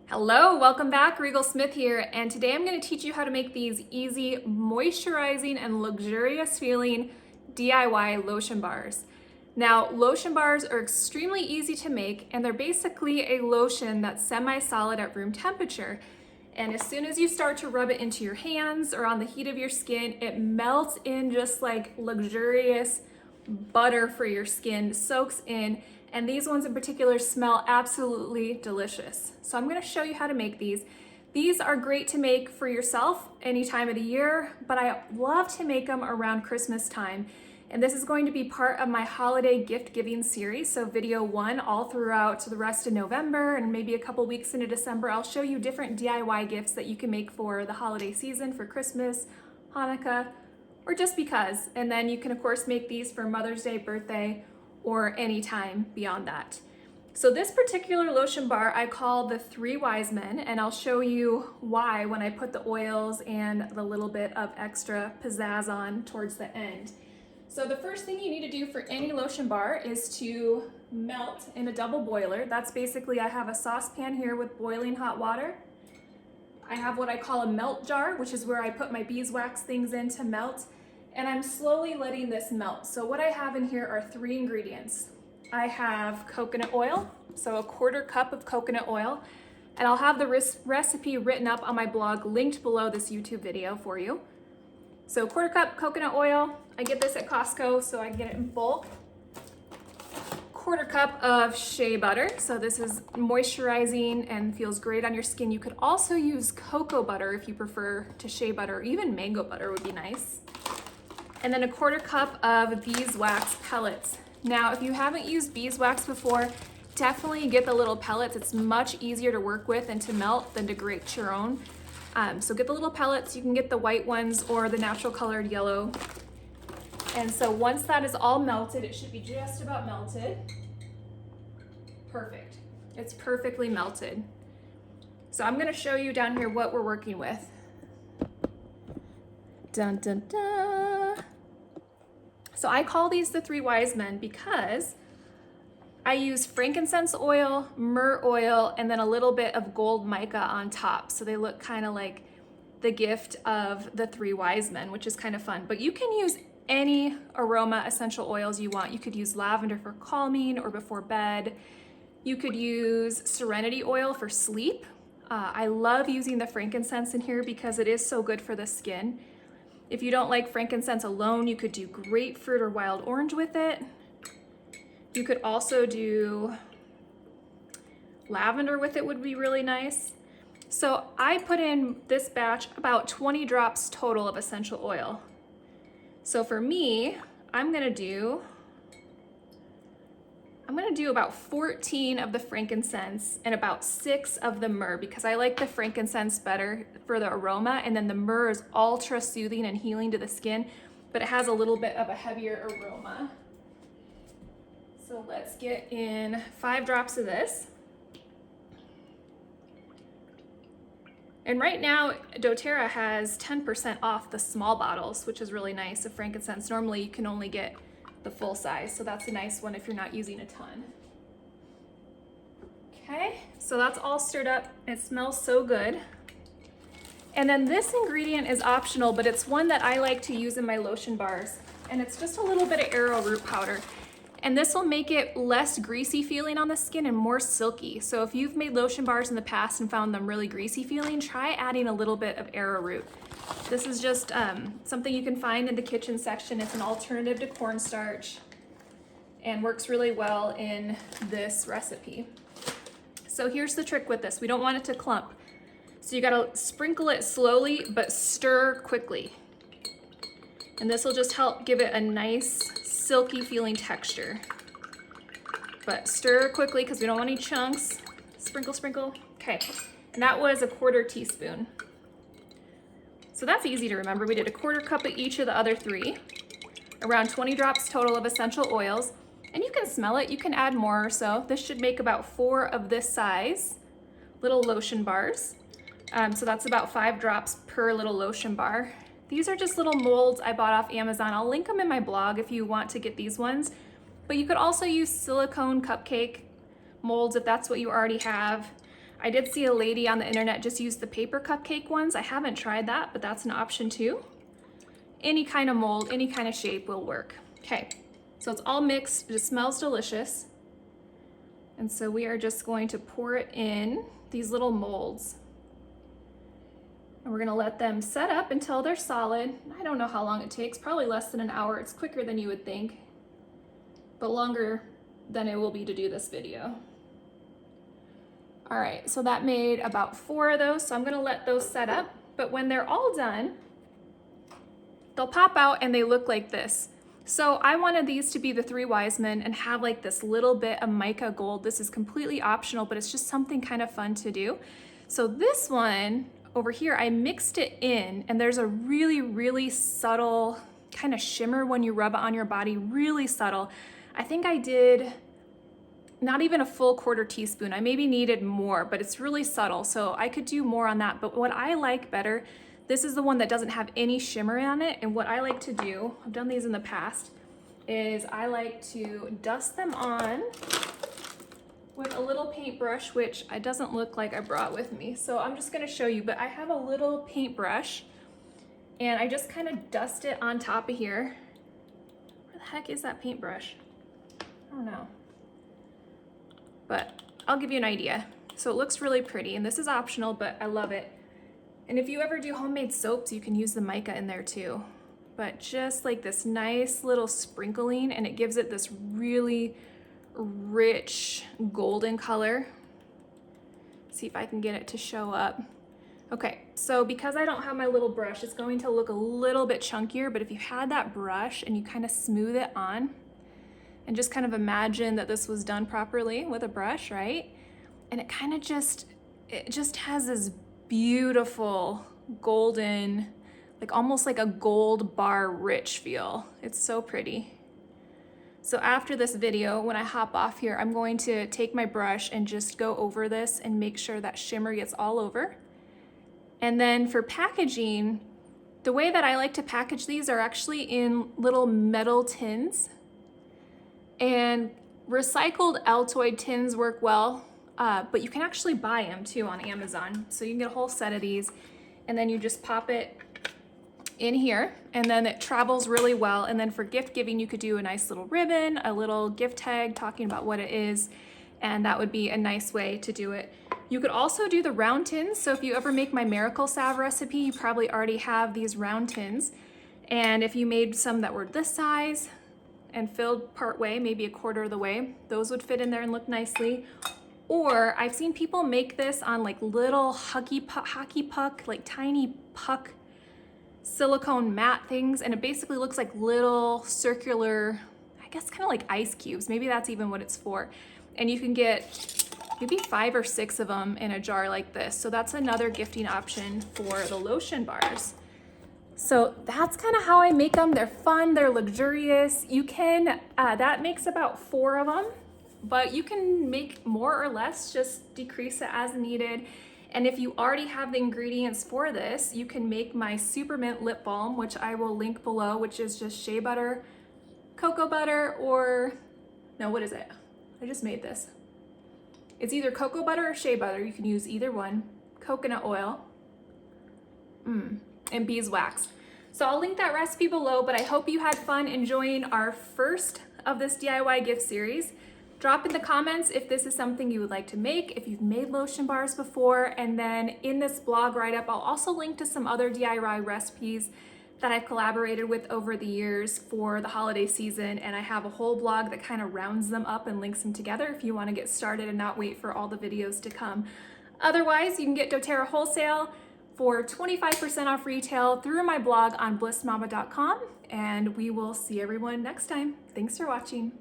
Hello, welcome back. Regal Smith here, and today I'm going to teach you how to make these easy, moisturizing, and luxurious feeling DIY lotion bars. Now, lotion bars are extremely easy to make, and they're basically a lotion that's semi-solid at room temperature. And as soon as you start to rub it into your hands or on the heat of your skin, it melts in just like luxurious butter for your skin, soaks in. And these ones in particular smell absolutely delicious. So I'm going to show you how to make these. These are great to make for yourself any time of the year, but I love to make them around Christmas time. And this is going to be part of my holiday gift giving series. So video 1 all throughout the rest of November and maybe a couple weeks into December, I'll show you different DIY gifts that you can make for the holiday season, for Christmas, Hanukkah, or just because. And then you can of course make these for Mother's Day, birthday, or any time beyond that. So this particular lotion bar I call the Three Wise Men, and I'll show you why when I put the oils and the little bit of extra pizzazz on towards the end. So the first thing you need to do for any lotion bar is to melt in a double boiler. That's basically, I have a saucepan here with boiling hot water. I have what I call a melt jar, which is where I put my beeswax things in to melt. And I'm slowly letting this melt. So what I have in here are 3 ingredients. I have coconut oil, so a 1/4 cup of coconut oil, and I'll have the recipe written up on my blog, linked below this YouTube video for you. So 1/4 cup coconut oil. I get this at Costco, so I get it in bulk. 1/4 cup of shea butter. So this is moisturizing and feels great on your skin. You could also use cocoa butter if you prefer to shea butter, or even mango butter would be nice. And then a 1/4 cup of beeswax pellets. Now, if you haven't used beeswax before, definitely get the little pellets. It's much easier to work with and to melt than to grate your own. So get the little pellets. You can get the white ones or the natural colored yellow. And so once that is all melted, it should be just about melted. Perfect. It's perfectly melted. So I'm going to show you down here what we're working with. Dun, dun, dun. So I call these the Three Wise Men because I use frankincense oil, myrrh oil, and then a little bit of gold mica on top. So they look kind of like the gift of the Three Wise Men, which is kind of fun. But you can use any aroma essential oils you want. You could use lavender for calming or before bed. You could use serenity oil for sleep. I love using the frankincense in here because it is so good for the skin. If you don't like frankincense alone, you could do grapefruit or wild orange with it. You could also do lavender with it, would be really nice. So I put in this batch about 20 drops total of essential oil. So for me, I'm gonna do about 14 of the frankincense and about 6 of the myrrh because I like the frankincense better for the aroma, and then the myrrh is ultra soothing and healing to the skin, but it has a little bit of a heavier aroma. So let's get in 5 drops of this. And right now, doTERRA has 10% off the small bottles, which is really nice of frankincense. Normally you can only get the full size, so that's a nice one if you're not using a ton. Okay, so that's all stirred up. It smells so good. And then this ingredient is optional, but it's one that I like to use in my lotion bars. And it's just a little bit of arrowroot powder. And this will make it less greasy feeling on the skin and more silky. So if you've made lotion bars in the past and found them really greasy feeling, try adding a little bit of arrowroot. This is just something you can find in the kitchen section. It's an alternative to cornstarch and works really well in this recipe. So here's the trick with this. We don't want it to clump. So you gotta sprinkle it slowly, but stir quickly. And this will just help give it a nice silky feeling texture. But stir quickly because we don't want any chunks. Sprinkle, sprinkle. Okay, and that was a 1/4 teaspoon. So that's easy to remember. We did a 1/4 cup of each of the other 3, around 20 drops total of essential oils. And you can smell it, you can add more or so. This should make about 4 of this size little lotion bars. So that's about 5 drops per little lotion bar. These are just little molds I bought off Amazon. I'll link them in my blog if you want to get these ones. But you could also use silicone cupcake molds if that's what you already have. I did see a lady on the internet just use the paper cupcake ones. I haven't tried that, but that's an option too. Any kind of mold, any kind of shape will work. Okay, so it's all mixed. It just smells delicious. And so we are just going to pour it in these little molds. And we're gonna let them set up until they're solid. I don't know how long it takes, probably less than an hour. It's quicker than you would think, but longer than it will be to do this video. All right, so that made about 4 of those, so I'm gonna let those set up. But when they're all done, they'll pop out and they look like this. So I wanted these to be the 3 wise men and have like this little bit of mica gold. This is completely optional, but it's just something kind of fun to do. So this one over here, I mixed it in, and there's a really, really subtle kind of shimmer when you rub it on your body, really subtle. I think I did not even a full 1/4 teaspoon. I maybe needed more, but it's really subtle, so I could do more on that. But what I like better, this is the one that doesn't have any shimmer on it, and what I like to do, I've done these in the past, is I like to dust them on with a little paintbrush, which it doesn't look like I brought with me. So I'm just gonna show you, but I have a little paintbrush and I just kind of dust it on top of here. Where the heck is that paintbrush? I don't know, but I'll give you an idea. So it looks really pretty, and this is optional, but I love it. And if you ever do homemade soaps, you can use the mica in there too. But just like this nice little sprinkling, and it gives it this really rich golden color. See if I can get it to show up. Okay, so because I don't have my little brush, it's going to look a little bit chunkier, but if you had that brush and you kind of smooth it on, and just kind of imagine that this was done properly with a brush, right? And it kind of it just has this beautiful golden, like almost like a gold bar rich feel. It's so pretty. So after this video, when I hop off here, I'm going to take my brush and just go over this and make sure that shimmer gets all over. And then for packaging, the way that I like to package these are actually in little metal tins. And recycled Altoid tins work well, but you can actually buy them too on Amazon. So you can get a whole set of these, and then you just pop it in here, and then it travels really well. And then for gift giving, you could do a nice little ribbon, a little gift tag talking about what it is, and that would be a nice way to do it. You could also do the round tins. So if you ever make my miracle salve recipe, you probably already have these round tins. And if you made some that were this size and filled part way, maybe a 1/4 of the way, those would fit in there and look nicely. Or I've seen people make this on like little hockey puck, like tiny puck silicone mat things, and it basically looks like little circular, I guess kind of like ice cubes. Maybe that's even what it's for. And you can get maybe 5 or 6 of them in a jar like this. So that's another gifting option for the lotion bars. So that's kind of how I make them. They're fun, they're luxurious. You can, that makes about 4 of them, but you can make more or less, just decrease it as needed. And if you already have the ingredients for this, you can make my Super Mint Lip Balm, which I will link below, which is just shea butter, cocoa butter, or, no, what is it? I just made this. It's either cocoa butter or shea butter. You can use either one. Coconut oil, and beeswax. So I'll link that recipe below, but I hope you had fun enjoying our first of this DIY gift series. Drop in the comments if this is something you would like to make, if you've made lotion bars before, and then in this blog write-up, I'll also link to some other DIY recipes that I've collaborated with over the years for the holiday season, and I have a whole blog that kind of rounds them up and links them together if you want to get started and not wait for all the videos to come. Otherwise, you can get doTERRA wholesale for 25% off retail through my blog on blissmama.com, and we will see everyone next time. Thanks for watching.